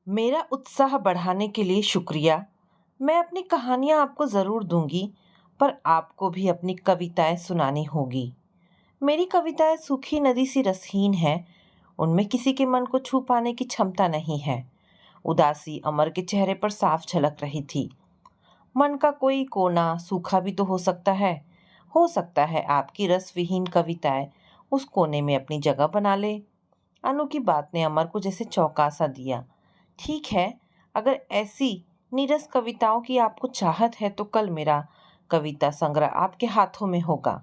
मेरा उत्साह बढ़ाने के लिए शुक्रिया। मैं अपनी कहानियाँ आपको ज़रूर दूँगी, पर आपको भी अपनी कविताएँ सुनानी होगी। मेरी कविताएँ सूखी नदी सी रसहीन हैं, उनमें किसी के मन को छू पाने की क्षमता नहीं है। उदासी अमर के चेहरे पर साफ झलक रही थी। मन का कोई कोना सूखा भी तो हो सकता है। हो सकता है आपकी रस विहीन कविताएँ उस कोने में अपनी जगह बना ले। अनु की बात ने अमर को जैसे चौंका सा दिया। ठीक है, अगर ऐसी नीरस कविताओं की आपको चाहत है तो कल मेरा कविता संग्रह आपके हाथों में होगा।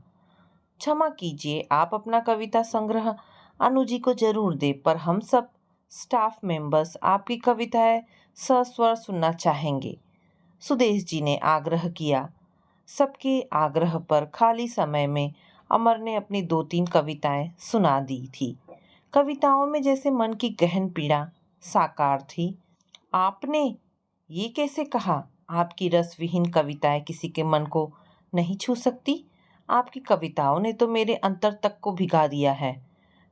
क्षमा कीजिए, आप अपना कविता संग्रह अनु जी को जरूर दे, पर हम सब स्टाफ मेंबर्स आपकी कविताएं सस्वर सुनना चाहेंगे। सुदेश जी ने आग्रह किया। सबके आग्रह पर खाली समय में अमर ने अपनी 2-3 कविताएं सुना दी थी। कविताओं में जैसे मन की गहन पीड़ा साकार थी। आपने ये कैसे कहा? आपकी रस विहीन कविताएं किसी के मन को नहीं छू सकती? आपकी कविताओं ने तो मेरे अंतर तक को भिगा दिया है।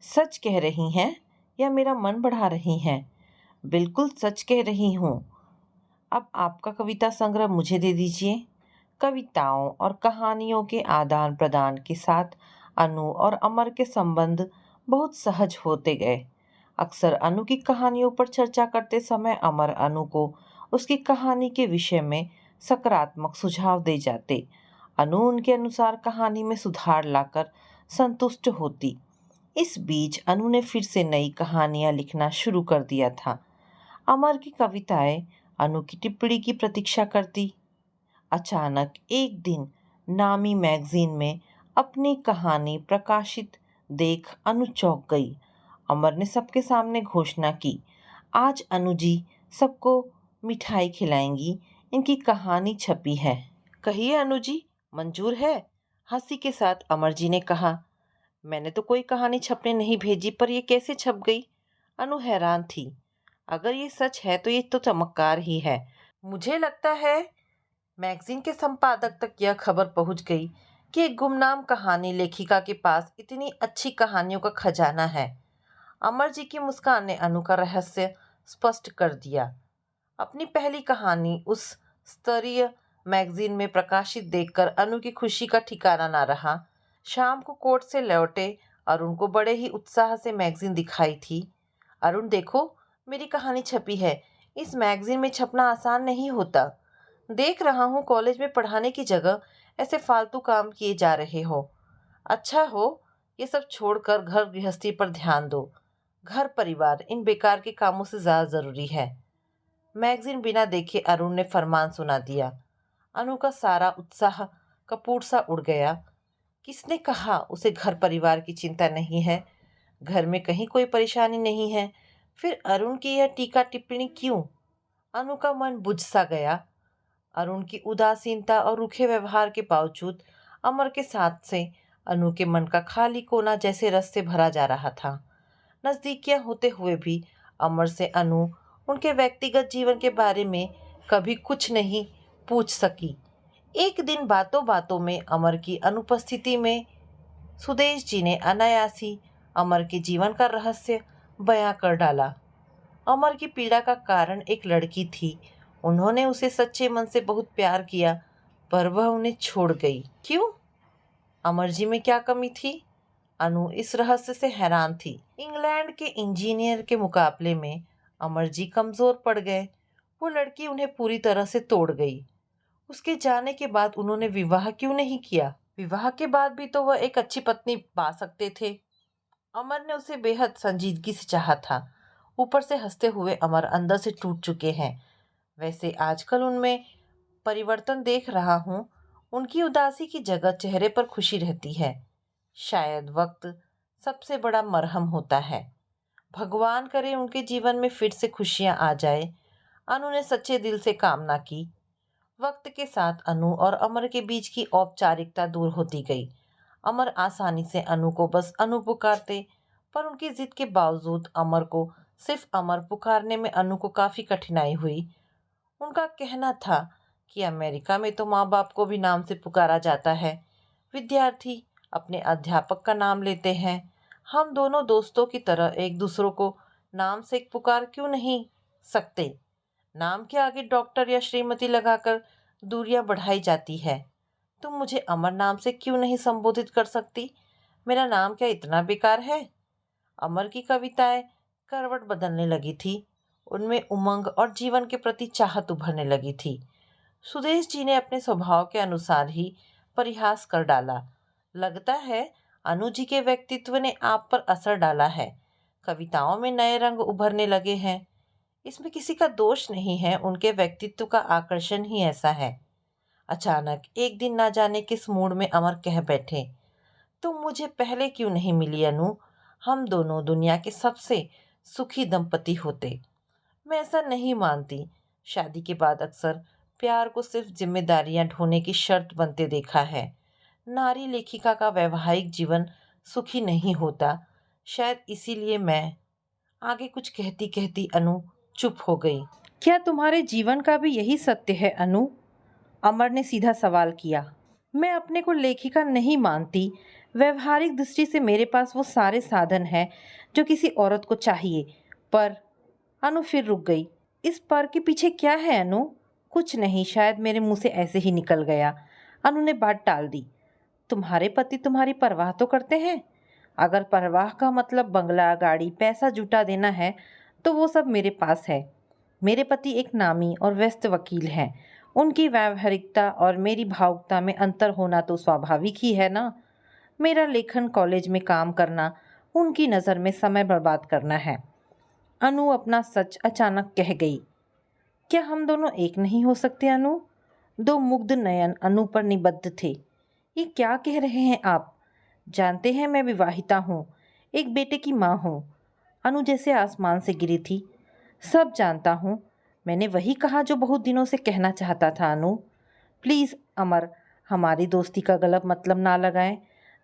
सच कह रही हैं या मेरा मन बढ़ा रही हैं? बिल्कुल सच कह रही हूँ। अब आपका कविता संग्रह मुझे दे दीजिए। कविताओं और कहानियों के आदान प्रदान के साथ अनु और अमर के संबंध बहुत सहज होते गए। अक्सर अनु की कहानियों पर चर्चा करते समय अमर अनु को उसकी कहानी के विषय में सकारात्मक सुझाव दे जाते। अनु उनके अनुसार कहानी में सुधार लाकर संतुष्ट होती। इस बीच अनु ने फिर से नई कहानियां लिखना शुरू कर दिया था। अमर की कविताएं अनु की टिप्पणी की प्रतीक्षा करती। अचानक एक दिन नामी मैगजीन में अपनी कहानी प्रकाशित देख अनु चौंक गई। अमर ने सबके सामने घोषणा की, आज अनु जी सबको मिठाई खिलाएंगी, इनकी कहानी छपी है। कहिए अनु जी, मंजूर है? हंसी के साथ अमर जी ने कहा। मैंने तो कोई कहानी छपने नहीं भेजी, पर ये कैसे छप गई? अनु हैरान थी। अगर ये सच है तो ये तो चमत्कार ही है। मुझे लगता है मैगजीन के संपादक तक यह खबर पहुंच गई कि एक गुमनाम कहानी लेखिका के पास इतनी अच्छी कहानियों का खजाना है। अमर जी की मुस्कान ने अनु का रहस्य स्पष्ट कर दिया। अपनी पहली कहानी उस स्तरीय मैगजीन में प्रकाशित देखकर अनु की खुशी का ठिकाना ना रहा। शाम को कोर्ट से लौटे अरुण को बड़े ही उत्साह से मैगजीन दिखाई थी। अरुण देखो, मेरी कहानी छपी है। इस मैगजीन में छपना आसान नहीं होता। देख रहा हूँ कॉलेज में पढ़ाने की जगह ऐसे फालतू काम किए जा रहे हो। अच्छा हो ये सब छोड़कर घर गृहस्थी पर ध्यान दो। घर परिवार इन बेकार के कामों से ज़्यादा ज़रूरी है। मैगजीन बिना देखे अरुण ने फरमान सुना दिया। अनु का सारा उत्साह कपूर सा उड़ गया। किसने कहा उसे घर परिवार की चिंता नहीं है? घर में कहीं कोई परेशानी नहीं है, फिर अरुण की यह टीका टिप्पणी क्यों? अनु का मन बुझ सा गया। अरुण की उदासीनता और रूखे व्यवहार के बावजूद अमर के साथ से अनु के मन का खाली कोना जैसे रस से भरा जा रहा था। नजदीकियां होते हुए भी अमर से अनु उनके व्यक्तिगत जीवन के बारे में कभी कुछ नहीं पूछ सकी। एक दिन बातों बातों में अमर की अनुपस्थिति में सुदेश जी ने अनायासी अमर के जीवन का रहस्य बयां कर डाला। अमर की पीड़ा का कारण एक लड़की थी। उन्होंने उसे सच्चे मन से बहुत प्यार किया, पर वह उन्हें छोड़ गई। क्यों? अमर जी में क्या कमी थी? अनु इस रहस्य से हैरान थी। इंग्लैंड के इंजीनियर के मुकाबले में अमर जी कमजोर पड़ गए। वो लड़की उन्हें पूरी तरह से तोड़ गई। उसके जाने के बाद उन्होंने विवाह क्यों नहीं किया? विवाह के बाद भी तो वह एक अच्छी पत्नी पा सकते थे। अमर ने उसे बेहद संजीदगी से चाहा था। ऊपर से हंसते हुए अमर अंदर से टूट चुके हैं। वैसे आजकल उनमें परिवर्तन देख रहा हूँ। उनकी उदासी की जगह चेहरे पर खुशी रहती है। शायद वक्त सबसे बड़ा मरहम होता है। भगवान करे उनके जीवन में फिर से खुशियाँ आ जाए। अनु ने सच्चे दिल से कामना की। वक्त के साथ अनु और अमर के बीच की औपचारिकता दूर होती गई। अमर आसानी से अनु को बस अनु पुकारते, पर उनकी जिद के बावजूद अमर को सिर्फ अमर पुकारने में अनु को काफ़ी कठिनाई हुई। उनका कहना था कि अमेरिका में तो माँ बाप को भी नाम से पुकारा जाता है। विद्यार्थी अपने अध्यापक का नाम लेते हैं। हम दोनों दोस्तों की तरह एक दूसरों को नाम से पुकार क्यों नहीं? सकते। नाम के आगे डॉक्टर या श्रीमती लगाकर दूरियां बढ़ाई जाती है। तुम मुझे अमर नाम से क्यों नहीं संबोधित कर सकती? मेरा नाम क्या इतना बेकार है? अमर की कविताएं करवट बदलने लगी थी। उनमें उमंग और जीवन के प्रति चाहत उभरने लगी थी। सुदेश जी ने अपने स्वभाव के अनुसार ही परिहास कर डाला। लगता है अनु जी के व्यक्तित्व ने आप पर असर डाला है। कविताओं में नए रंग उभरने लगे हैं। इसमें किसी का दोष नहीं है, उनके व्यक्तित्व का आकर्षण ही ऐसा है। अचानक एक दिन ना जाने किस मूड में अमर कह बैठे, तुम मुझे पहले क्यों नहीं मिली अनु? हम दोनों दुनिया के सबसे सुखी दंपति होते। मैं ऐसा नहीं मानती। शादी के बाद अक्सर प्यार को सिर्फ जिम्मेदारियां ढोने की शर्त बनते देखा है। नारी लेखिका का वैवाहिक जीवन सुखी नहीं होता। शायद इसीलिए मैं आगे कुछ कहती कहती अनु चुप हो गई। क्या तुम्हारे जीवन का भी यही सत्य है अनु? अमर ने सीधा सवाल किया। मैं अपने को लेखिका नहीं मानती। व्यवहारिक दृष्टि से मेरे पास वो सारे साधन हैं जो किसी औरत को चाहिए। पर अनु फिर रुक गई। इस पर के पीछे क्या है अनु? कुछ नहीं, शायद मेरे मुंह से ऐसे ही निकल गया। अनु ने बात टाल दी। तुम्हारे पति तुम्हारी परवाह तो करते हैं? अगर परवाह का मतलब बंगला, गाड़ी, पैसा जुटा देना है तो वो सब मेरे पास है। मेरे पति एक नामी और व्यस्त वकील हैं। उनकी व्यावहारिकता और मेरी भावुकता में अंतर होना तो स्वाभाविक ही है ना। मेरा लेखन कॉलेज में काम करना, उनकी नज़र में समय बर्बाद करना है। अनु अपना सच अचानक कह गई। क्या हम दोनों एक नहीं हो सकते अनु? दो मुग्ध नयन अनु पर निबद्ध थे। ये क्या कह रहे हैं आप? जानते हैं मैं विवाहिता हूँ, एक बेटे की माँ हूँ। अनु जैसे आसमान से गिरी थी। सब जानता हूँ। मैंने वही कहा जो बहुत दिनों से कहना चाहता था अनु। प्लीज़ अमर, हमारी दोस्ती का गलत मतलब ना लगाएं।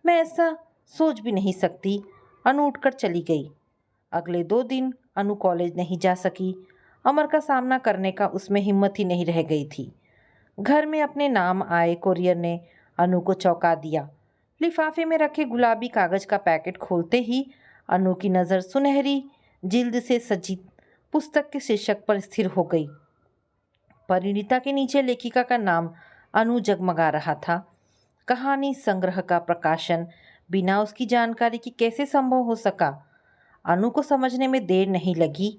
मैं ऐसा सोच भी नहीं सकती। अनु उठकर चली गई। अगले 2 दिन अनु कॉलेज नहीं जा सकी। अमर का सामना करने का उसमें हिम्मत ही नहीं रह गई थी। घर में अपने नाम आए कुरियर ने अनु को चौंका दिया। लिफाफे में रखे गुलाबी कागज का पैकेट खोलते ही अनु की नज़र सुनहरी जिल्द से सजी पुस्तक के शीर्षक पर स्थिर हो गई। परिणीता के नीचे लेखिका का नाम अनु जगमगा रहा था। कहानी संग्रह का प्रकाशन बिना उसकी जानकारी की कैसे संभव हो सका? अनु को समझने में देर नहीं लगी।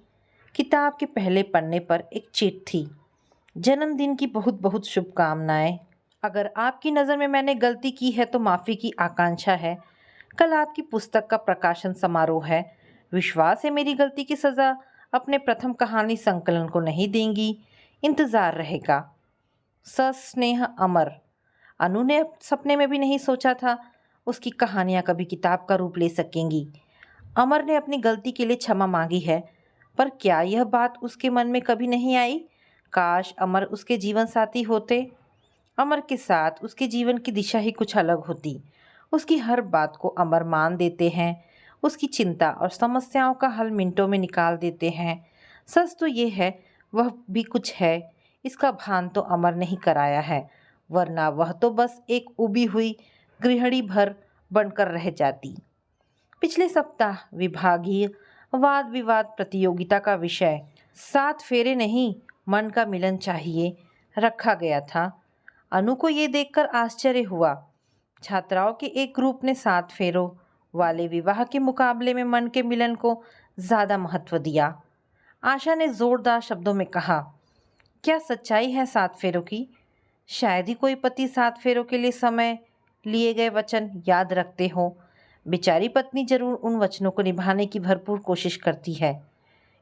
किताब के पहले पन्ने पर एक चिट थी। जन्मदिन की बहुत बहुत शुभकामनाएं। अगर आपकी नज़र में मैंने गलती की है तो माफ़ी की आकांक्षा है। कल आपकी पुस्तक का प्रकाशन समारोह है। विश्वास है मेरी गलती की सज़ा अपने प्रथम कहानी संकलन को नहीं देंगी। इंतज़ार रहेगा। सस्नेह अमर। अनु ने सपने में भी नहीं सोचा था उसकी कहानियाँ कभी किताब का रूप ले सकेंगी। अमर ने अपनी गलती के लिए क्षमा मांगी है, पर क्या यह बात उसके मन में कभी नहीं आई? काश अमर उसके जीवन साथी होते। अमर के साथ उसके जीवन की दिशा ही कुछ अलग होती। उसकी हर बात को अमर मान देते हैं। उसकी चिंता और समस्याओं का हल मिनटों में निकाल देते हैं। सच तो ये है वह भी कुछ है, इसका भान तो अमर नहीं कराया है, वरना वह तो बस एक उबी हुई गृहिणी भर बनकर रह जाती। पिछले सप्ताह विभागीय वाद विवाद प्रतियोगिता का विषय 7 फेरे नहीं, मन का मिलन चाहिए रखा गया था। अनु को ये देखकर आश्चर्य हुआ। छात्राओं के एक ग्रुप ने 7 फेरों वाले विवाह के मुकाबले में मन के मिलन को ज़्यादा महत्व दिया। आशा ने जोरदार शब्दों में कहा, क्या सच्चाई है 7 फेरों की? शायद ही कोई पति 7 फेरों के लिए समय लिए गए वचन याद रखते हो। बेचारी पत्नी जरूर उन वचनों को निभाने की भरपूर कोशिश करती है।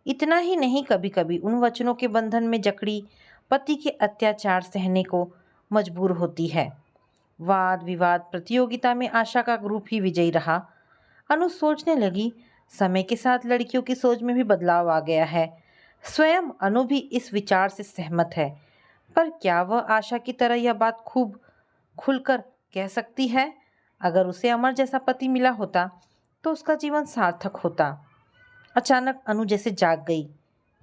इतना ही नहीं, कभी कभी उन वचनों के बंधन में जकड़ी पति के अत्याचार सहने को मजबूर होती है। वाद विवाद प्रतियोगिता में आशा का ग्रुप ही विजयी रहा। अनु सोचने लगी, समय के साथ लड़कियों की सोच में भी बदलाव आ गया है। स्वयं अनु भी इस विचार से सहमत है, पर क्या वह आशा की तरह यह बात खूब खुलकर कह सकती है? अगर उसे अमर जैसा पति मिला होता तो उसका जीवन सार्थक होता। अचानक अनु जैसे जाग गई।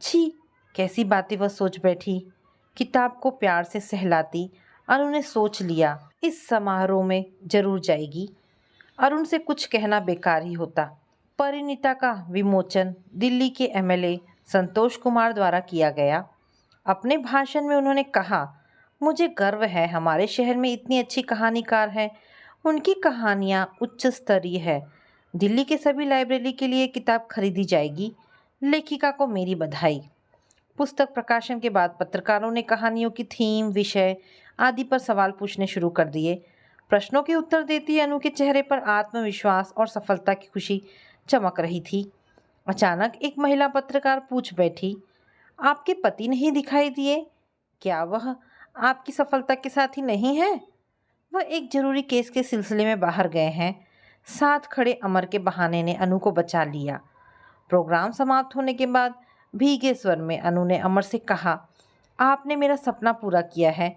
छी, कैसी बातें वह सोच बैठी। किताब को प्यार से सहलाती अनु ने सोच लिया, इस समारोह में जरूर जाएगी। अरुण से कुछ कहना बेकार ही होता। परिणीता का विमोचन दिल्ली के एमएलए संतोष कुमार द्वारा किया गया। अपने भाषण में उन्होंने कहा, मुझे गर्व है हमारे शहर में इतनी अच्छी कहानीकार हैं। उनकी कहानियाँ उच्च स्तरीय है। दिल्ली के सभी लाइब्रेरी के लिए किताब खरीदी जाएगी। लेखिका को मेरी बधाई। पुस्तक प्रकाशन के बाद पत्रकारों ने कहानियों की थीम, विषय आदि पर सवाल पूछने शुरू कर दिए। प्रश्नों के उत्तर देती अनु के चेहरे पर आत्मविश्वास और सफलता की खुशी चमक रही थी। अचानक एक महिला पत्रकार पूछ बैठी, आपके पति नहीं दिखाई दिए? क्या वह आपकी सफलता के साथ ही नहीं है? वह एक जरूरी केस के सिलसिले में बाहर गए हैं। साथ खड़े अमर के बहाने ने अनु को बचा लिया। प्रोग्राम समाप्त होने के बाद भीगे स्वर में अनु ने अमर से कहा, आपने मेरा सपना पूरा किया है।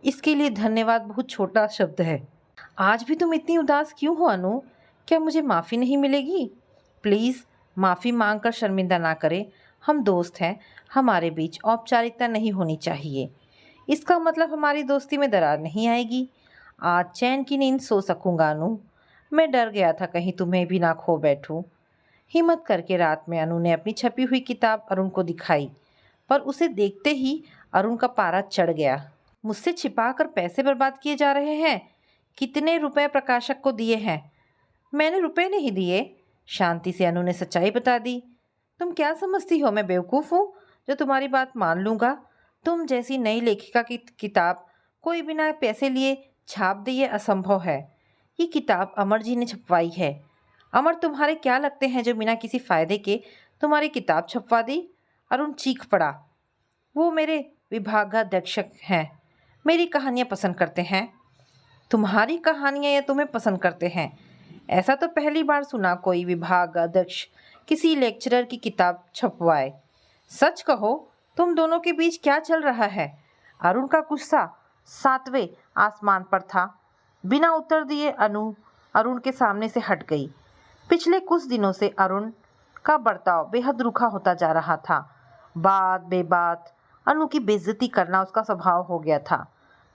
इसके लिए धन्यवाद बहुत छोटा शब्द है। आज भी तुम इतनी उदास क्यों हो अनु? क्या मुझे माफ़ी नहीं मिलेगी? प्लीज़ माफ़ी मांग कर शर्मिंदा ना करें। हम दोस्त हैं, हमारे बीच औपचारिकता नहीं होनी चाहिए। इसका मतलब हमारी दोस्ती में दरार नहीं आएगी। आज चैन की नींद सो सकूंगा अनु। मैं डर गया था कहीं तुम्हें भी ना खो बैठूं। हिम्मत करके रात में अनु ने अपनी छपी हुई किताब अरुण को दिखाई, पर उसे देखते ही अरुण का पारा चढ़ गया। मुझसे छिपा कर पैसे बर्बाद किए जा रहे हैं। कितने रुपए प्रकाशक को दिए हैं? मैंने रुपए नहीं दिए। शांति से अनु ने सच्चाई बता दी। तुम क्या समझती हो मैं बेवकूफ़ हूँ जो तुम्हारी बात मान लूँगा? तुम जैसी नई लेखिका की किताब कोई बिना पैसे लिए छाप दे, ये असंभव है। ये किताब अमर जी ने छपवाई है। अमर तुम्हारे क्या लगते हैं जो बिना किसी फ़ायदे के तुम्हारी किताब छपवा दी? अरुण चीख पड़ा। वो मेरे विभागाध्यक्ष हैं, मेरी कहानियाँ पसंद करते हैं। तुम्हारी कहानियाँ या तुम्हें पसंद करते हैं? ऐसा तो पहली बार सुना कोई विभागाध्यक्ष किसी लेक्चरर की किताब छपवाए। सच कहो, तुम दोनों के बीच क्या चल रहा है? अरुण का गुस्सा 7वें आसमान पर था। बिना उत्तर दिए अनु अरुण के सामने से हट गई। पिछले कुछ दिनों से अरुण का बर्ताव बेहद रूखा होता जा रहा था। बात बेबात अनु की बेइज्जती करना उसका स्वभाव हो गया था।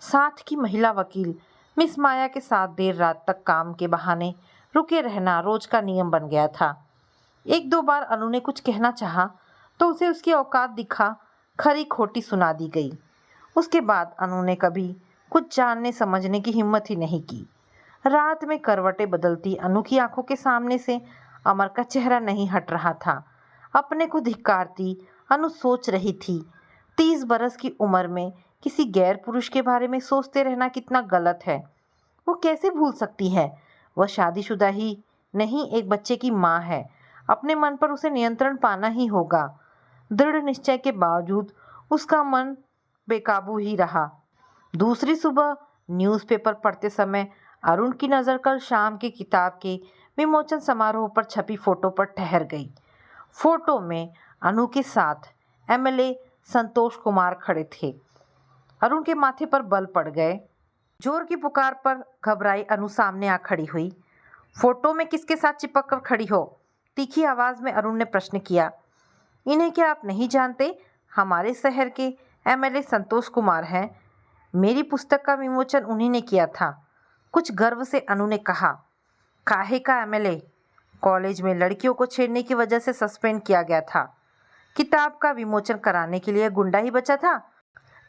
साथ की महिला वकील मिस माया के साथ देर रात तक काम के बहाने रुके रहना रोज का नियम बन गया था। एक दो बार अनु ने कुछ कहना चाहा तो उसे उसकी औकात दिखा खरी खोटी सुना दी गई। उसके बाद अनु ने कभी कुछ जानने समझने की हिम्मत ही नहीं की। रात में करवटें बदलती अनु की आंखों के सामने से अमर का चेहरा नहीं हट रहा था। अपने को धिक्कारती अनु सोच रही थी, 30 बरस की उम्र में किसी गैर पुरुष के बारे में सोचते रहना कितना गलत है। वो कैसे भूल सकती है? वह शादीशुदा ही नहीं, एक बच्चे की माँ है। अपने मन पर उसे नियंत्रण पाना ही होगा। दृढ़ निश्चय के बावजूद उसका मन बेकाबू ही रहा। दूसरी सुबह न्यूज़पेपर पढ़ते समय अरुण की नज़र कल शाम की किताब के विमोचन समारोह पर छपी फोटो पर ठहर गई। फोटो में अनु के साथ एमएलए संतोष कुमार खड़े थे। अरुण के माथे पर बल पड़ गए। जोर की पुकार पर घबराई अनु सामने आ खड़ी हुई। फोटो में किसके साथ चिपक कर खड़ी हो? तीखी आवाज़ में अरुण ने प्रश्न किया। इन्हें क्या आप नहीं जानते? हमारे शहर के एमएलए संतोष कुमार हैं। मेरी पुस्तक का विमोचन उन्हीं ने किया था। कुछ गर्व से अनु ने कहा। काहे का एमएलए? कॉलेज में लड़कियों को छेड़ने की वजह से सस्पेंड किया गया था। किताब का विमोचन कराने के लिए गुंडा ही बचा था।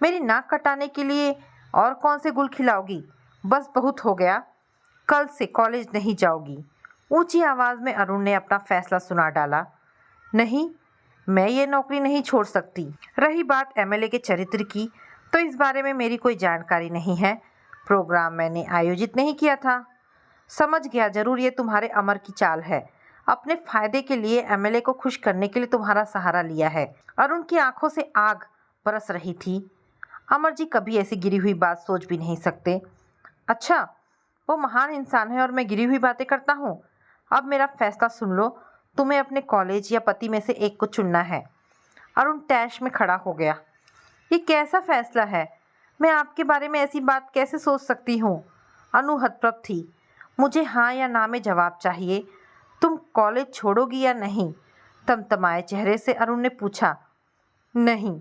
मेरी नाक कटाने के लिए और कौन से गुल खिलाओगी? बस बहुत हो गया। कल से कॉलेज नहीं जाओगी। ऊंची आवाज़ में अरुण ने अपना फैसला सुना डाला। नहीं, मैं ये नौकरी नहीं छोड़ सकती। रही बात एमएलए के चरित्र की, तो इस बारे में मेरी कोई जानकारी नहीं है। प्रोग्राम मैंने आयोजित नहीं किया था। समझ गया, जरूर ये तुम्हारे अमर की चाल है। अपने फायदे के लिए एमएलए को खुश करने के लिए तुम्हारा सहारा लिया है। अरुण की आंखों से आग बरस रही थी। अमर जी कभी ऐसी गिरी हुई बात सोच भी नहीं सकते। अच्छा, वो महान इंसान है और मैं गिरी हुई बातें करता हूँ? अब मेरा फैसला सुन लो। तुम्हें अपने कॉलेज या पति में से एक को चुनना है। अरुण तैश में खड़ा हो गया। ये कैसा फैसला है? मैं आपके बारे में ऐसी बात कैसे सोच सकती हूँ? अनु हतप्रभ थी। मुझे हाँ या ना में जवाब चाहिए। तुम कॉलेज छोड़ोगी या नहीं? तमतमाए चेहरे से अरुण ने पूछा। नहीं,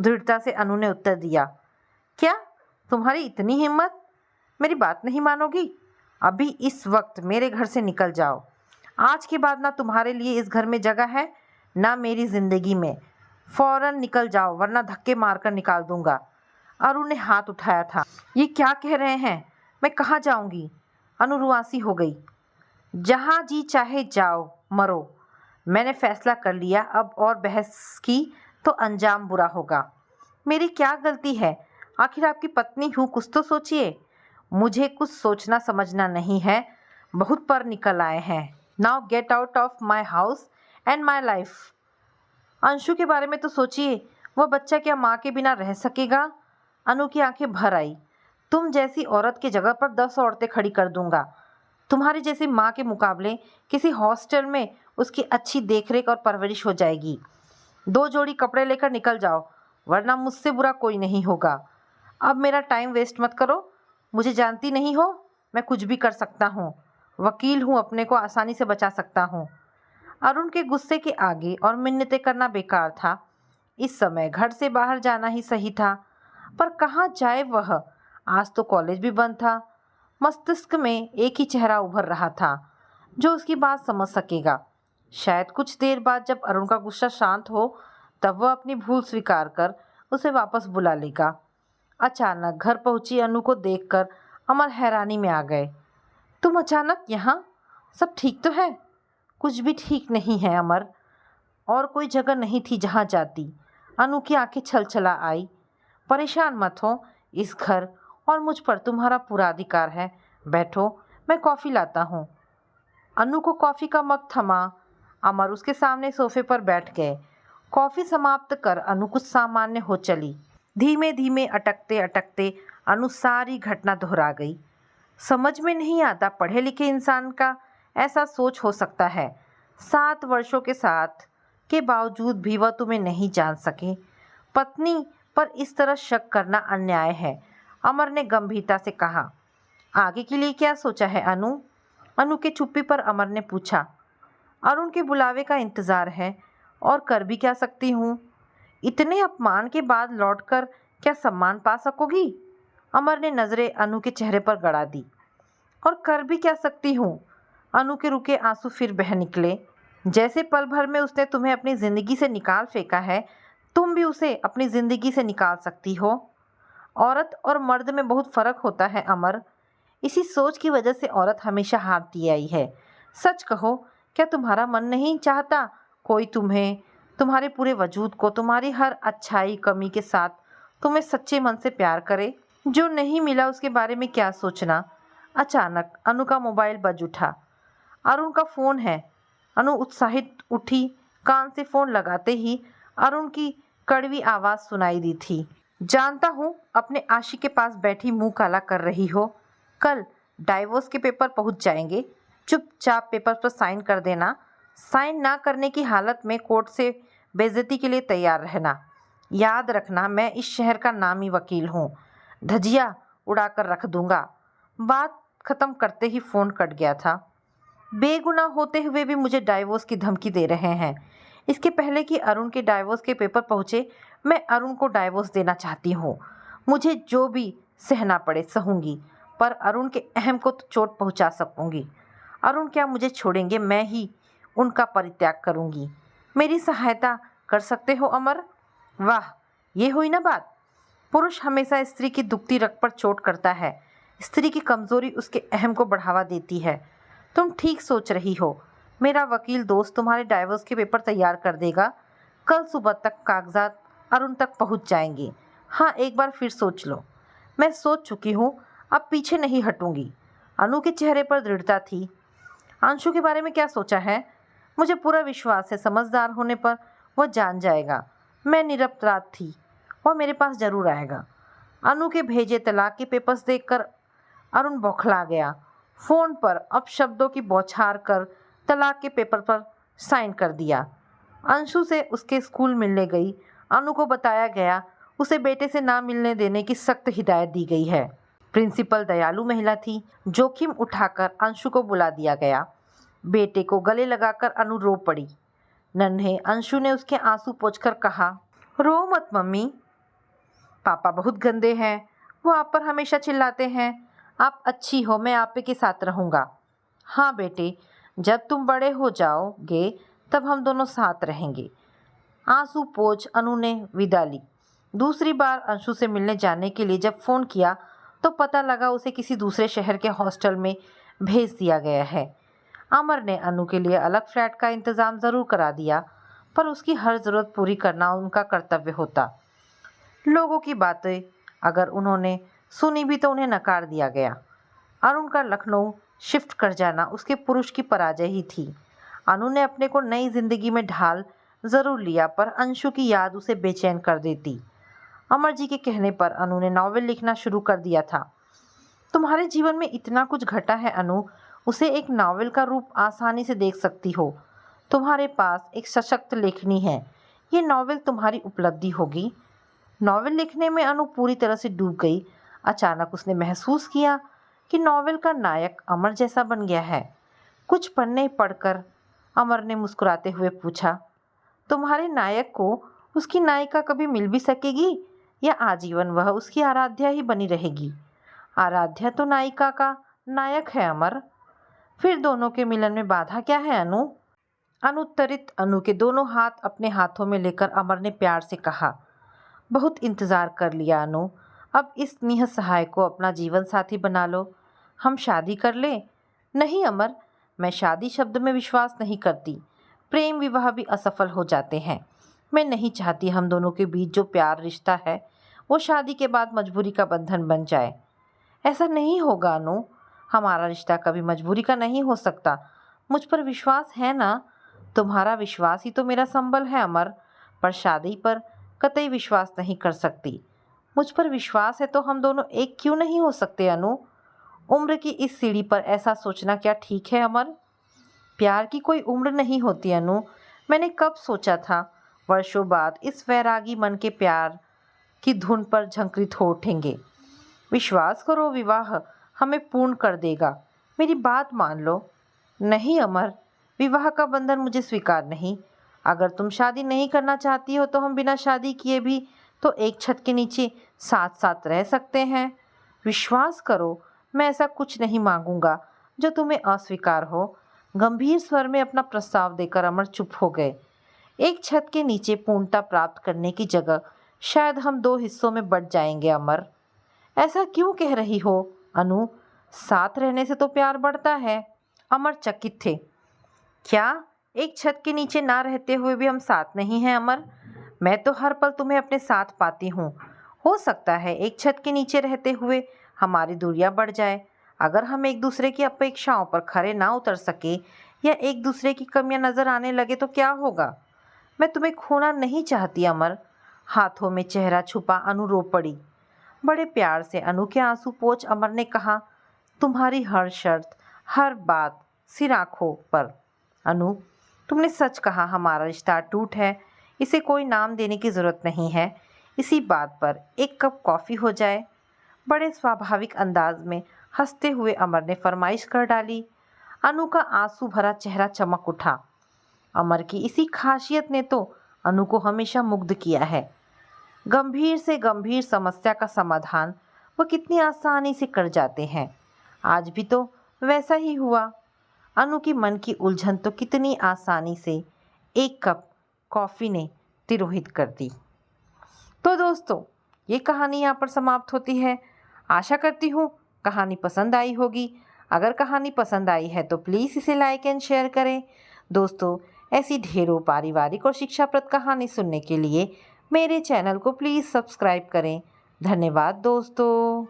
दृढ़ता से अनु ने उत्तर दिया। क्या तुम्हारी इतनी हिम्मत? मेरी बात नहीं मानोगी? अभी इस वक्त मेरे घर से निकल जाओ। आज के बाद ना तुम्हारे लिए इस घर में जगह है, ना मेरी ज़िंदगी में। फ़ौरन निकल जाओ वरना धक्के मारकर निकाल दूंगा। अरुण ने हाथ उठाया था। ये क्या कह रहे हैं? मैं कहाँ जाऊंगी? अनु रुआंसी हो गई। जहाँ जी चाहे जाओ, मरो। मैंने फैसला कर लिया, अब और बहस की तो अंजाम बुरा होगा। मेरी क्या गलती है? आखिर आपकी पत्नी हूँ, कुछ तो सोचिए। मुझे कुछ सोचना समझना नहीं है, बहुत पर निकल आए हैं। Now get out of my house and my life. Anshu के बारे में तो सोचिए, वह बच्चा क्या माँ के बिना रह सकेगा? अनु की आंखें भर आई। तुम जैसी औरत की जगह पर 10 औरतें खड़ी कर दूंगा। तुम्हारी जैसी माँ के मुकाबले किसी हॉस्टल में उसकी अच्छी देखरेख और परवरिश हो जाएगी। 2 जोड़ी कपड़े लेकर निकल जाओ, वरना मुझसे बुरा कोई नहीं होगा। अब मेरा टाइम वेस्ट मत करो। मुझे जानती नहीं हो, मैं कुछ भी कर सकता हूँ। वकील हूँ, अपने को आसानी से बचा सकता हूँ। अरुण के गुस्से के आगे और मिन्नतें करना बेकार था। इस समय घर से बाहर जाना ही सही था, पर कहाँ जाए वह? आज तो कॉलेज भी बंद था। मस्तिष्क में एक ही चेहरा उभर रहा था जो उसकी बात समझ सकेगा। शायद कुछ देर बाद जब अरुण का गुस्सा शांत हो, तब वह अपनी भूल स्वीकार कर उसे वापस बुला लेगा। अचानक घर पहुंची अनु को देखकर अमर हैरानी में आ गए। तुम अचानक यहाँ? सब ठीक तो है? कुछ भी ठीक नहीं है अमर। और कोई जगह नहीं थी जहाँ जाती। अनु की आंखें छलछला आई। परेशान मत हो, इस घर और मुझ पर तुम्हारा पूरा अधिकार है। बैठो, मैं कॉफ़ी लाता हूँ। अनु को कॉफ़ी का मग थमा। अमर उसके सामने सोफे पर बैठ गए। कॉफ़ी समाप्त कर अनु कुछ सामान्य हो चली। धीमे धीमे अटकते अटकते अनु सारी घटना दोहरा गई। समझ में नहीं आता पढ़े लिखे इंसान का ऐसा सोच हो सकता है। 7 वर्षों के साथ के बावजूद भी वह तुम्हें नहीं जान सके। पत्नी पर इस तरह शक करना अन्याय है, अमर ने गंभीरता से कहा। आगे के लिए क्या सोचा है अनु? अनु के चुप्पी पर अमर ने पूछा। अरुण के बुलावे का इंतज़ार है, और कर भी क्या सकती हूँ? इतने अपमान के बाद लौटकर क्या सम्मान पा सकोगी? अमर ने नज़रें अनु के चेहरे पर गड़ा दी। और कर भी क्या सकती हूँ? अनु के रुके आंसू फिर बह निकले। जैसे पल भर में उसने तुम्हें अपनी ज़िंदगी से निकाल फेंका है, तुम भी उसे अपनी ज़िंदगी से निकाल सकती हो। औरत और मर्द में बहुत फ़र्क होता है अमर। इसी सोच की वजह से औरत हमेशा हारती आई है। सच कहो, क्या तुम्हारा मन नहीं चाहता कोई तुम्हें, तुम्हारे पूरे वजूद को, तुम्हारी हर अच्छाई कमी के साथ तुम्हें सच्चे मन से प्यार करे? जो नहीं मिला उसके बारे में क्या सोचना? अचानक अनु का मोबाइल बज उठा। अरुण का फ़ोन है। अनु उत्साहित उठी। कान से फ़ोन लगाते ही अरुण की कड़वी आवाज़ सुनाई दी थी। जानता हूँ अपने आशिक के पास बैठी मुंह काला कर रही हो। कल डाइवोर्स के पेपर पहुँच जाएंगे। चुपचाप पेपर पर साइन कर देना। साइन ना करने की हालत में कोर्ट से बेइज्जती के लिए तैयार रहना। याद रखना, मैं इस शहर का नामी वकील हूँ। धजिया उड़ा कर रख दूंगा। बात ख़त्म करते ही फ़ोन कट गया था। बेगुनाह होते हुए भी मुझे डाइवोर्स की धमकी दे रहे हैं। इसके पहले कि अरुण के डाइवोर्स के पेपर पहुँचे, मैं अरुण को डाइवोर्स देना चाहती हूँ। मुझे जो भी सहना पड़े सहूँगी, पर अरुण के अहम को तो चोट पहुँचा सकूँगी। अरुण क्या मुझे छोड़ेंगे? मैं ही उनका परित्याग करूँगी। मेरी सहायता कर सकते हो अमर? वाह, ये हुई ना बात। पुरुष हमेशा स्त्री की दुखती रग पर चोट करता है। स्त्री की कमज़ोरी उसके अहम को बढ़ावा देती है। तुम ठीक सोच रही हो। मेरा वकील दोस्त तुम्हारे डाइवोर्स के पेपर तैयार कर देगा। कल सुबह तक कागजात अरुण तक पहुंच जाएंगे। हाँ, एक बार फिर सोच लो। मैं सोच चुकी हूँ, अब पीछे नहीं हटूंगी। अनु के चेहरे पर दृढ़ता थी। अंशु के बारे में क्या सोचा है? मुझे पूरा विश्वास है समझदार होने पर वह जान जाएगा। मैं निरपराध थी, वह मेरे पास जरूर आएगा। अनु के भेजे तलाक के पेपर्स देखकर अरुण बौखला गया। फ़ोन पर अपशब्दों की बौछार कर तलाक के पेपर पर साइन कर दिया। अंशु से उसके स्कूल मिलने गई। अनु को बताया गया उसे बेटे से ना मिलने देने की सख्त हिदायत दी गई है। प्रिंसिपल दयालु महिला थी। जोखिम उठाकर अंशु को बुला दिया गया। बेटे को गले लगाकर अनु रो पड़ी। नन्हे अंशु ने उसके आंसू पोंछकर कहा, रो मत मम्मी, पापा बहुत गंदे हैं। वो आप पर हमेशा चिल्लाते हैं। आप अच्छी हो, मैं आप के साथ रहूँगा। हाँ बेटे, जब तुम बड़े हो जाओगे तब हम दोनों साथ रहेंगे। आंसू पोंछ अनु ने विदा ली। दूसरी बार अंशु से मिलने जाने के लिए जब फ़ोन किया तो पता लगा उसे किसी दूसरे शहर के हॉस्टल में भेज दिया गया है। अमर ने अनु के लिए अलग फ्लैट का इंतज़ाम ज़रूर करा दिया, पर उसकी हर ज़रूरत पूरी करना उनका कर्तव्य होता। लोगों की बातें अगर उन्होंने सुनी भी तो उन्हें नकार दिया गया। अरुण का लखनऊ शिफ्ट कर जाना उसके पुरुष की पराजय ही थी। अनु ने अपने को नई जिंदगी में ढाल ज़रूर लिया, पर अंशु की याद उसे बेचैन कर देती। अमर जी के कहने पर अनु ने नॉवेल लिखना शुरू कर दिया था। तुम्हारे जीवन में इतना कुछ घटा है अनु, उसे एक नॉवेल का रूप आसानी से देख सकती हो। तुम्हारे पास एक सशक्त लेखनी है, ये नॉवेल तुम्हारी उपलब्धि होगी। नॉवेल लिखने में अनु पूरी तरह से डूब गई। अचानक उसने महसूस किया कि नॉवेल का नायक अमर जैसा बन गया है। कुछ पन्ने पढ़कर अमर ने मुस्कुराते हुए पूछा, तुम्हारे नायक को उसकी नायिका कभी मिल भी सकेगी या आजीवन वह उसकी आराध्या ही बनी रहेगी? आराध्या तो नायिका का नायक है अमर। फिर दोनों के मिलन में बाधा क्या है अनु? अनुत्तरित अनु के दोनों हाथ अपने हाथों में लेकर अमर ने प्यार से कहा, बहुत इंतज़ार कर लिया अनु, अब इस निःसहाय को अपना जीवन साथी बना लो। हम शादी कर लें? नहीं अमर, मैं शादी शब्द में विश्वास नहीं करती। प्रेम विवाह भी असफल हो जाते हैं। मैं नहीं चाहती हम दोनों के बीच जो प्यार रिश्ता है वो शादी के बाद मजबूरी का बंधन बन जाए। ऐसा नहीं होगा अनु, हमारा रिश्ता कभी मजबूरी का नहीं हो सकता। मुझ पर विश्वास है ना? तुम्हारा विश्वास ही तो मेरा संबल है अमर, पर शादी पर कतई विश्वास नहीं कर सकती। मुझ पर विश्वास है तो हम दोनों एक क्यों नहीं हो सकते अनु? उम्र की इस सीढ़ी पर ऐसा सोचना क्या ठीक है अमर? प्यार की कोई उम्र नहीं होती अनु। मैंने कब सोचा था वर्षों बाद इस वैरागी मन के प्यार की धुन पर झंकृत हो उठेंगे। विश्वास करो, विवाह हमें पूर्ण कर देगा। मेरी बात मान लो। नहीं अमर, विवाह का बंधन मुझे स्वीकार नहीं। अगर तुम शादी नहीं करना चाहती हो तो हम बिना शादी किए भी तो एक छत के नीचे साथ साथ रह सकते हैं। विश्वास करो, मैं ऐसा कुछ नहीं मांगूंगा जो तुम्हें अस्वीकार हो। गंभीर स्वर में अपना प्रस्ताव देकर अमर चुप हो गए। एक छत के नीचे पूर्णता प्राप्त करने की जगह शायद हम दो हिस्सों में बंट जाएंगे अमर। ऐसा क्यों कह रही हो अनु? साथ रहने से तो प्यार बढ़ता है। अमर चकित थे। क्या एक छत के नीचे ना रहते हुए भी हम साथ नहीं हैं अमर? मैं तो हर पल तुम्हें अपने साथ पाती हूँ। हो सकता है एक छत के नीचे रहते हुए हमारी दूरियां बढ़ जाए। अगर हम एक दूसरे की अपेक्षाओं पर खरे ना उतर सके या एक दूसरे की कमियां नजर आने लगे तो क्या होगा? मैं तुम्हें खोना नहीं चाहती अमर। हाथों में चेहरा छुपा अनु रो पड़ी। बड़े प्यार से अनु के आंसू पोंछ अमर ने कहा, तुम्हारी हर शर्त, हर बात सिर आंखों पर। अनु, तुमने सच कहा, हमारा रिश्ता अटूट है। इसे कोई नाम देने की ज़रूरत नहीं है। इसी बात पर एक कप कॉफ़ी हो जाए? बड़े स्वाभाविक अंदाज में हंसते हुए अमर ने फरमाइश कर डाली। अनु का आंसू भरा चेहरा चमक उठा। अमर की इसी खासियत ने तो अनु को हमेशा मुग्ध किया है। गंभीर से गंभीर समस्या का समाधान वो कितनी आसानी से कर जाते हैं। आज भी तो वैसा ही हुआ। अनु की मन की उलझन तो कितनी आसानी से एक कप कॉफ़ी ने तिरोहित कर दी। तो दोस्तों, ये कहानी यहाँ पर समाप्त होती है। आशा करती हूँ कहानी पसंद आई होगी। अगर कहानी पसंद आई है तो प्लीज़ इसे लाइक एंड शेयर करें। दोस्तों, ऐसी ढेरों पारिवारिक और शिक्षाप्रद कहानी सुनने के लिए मेरे चैनल को प्लीज़ सब्सक्राइब करें। धन्यवाद दोस्तों।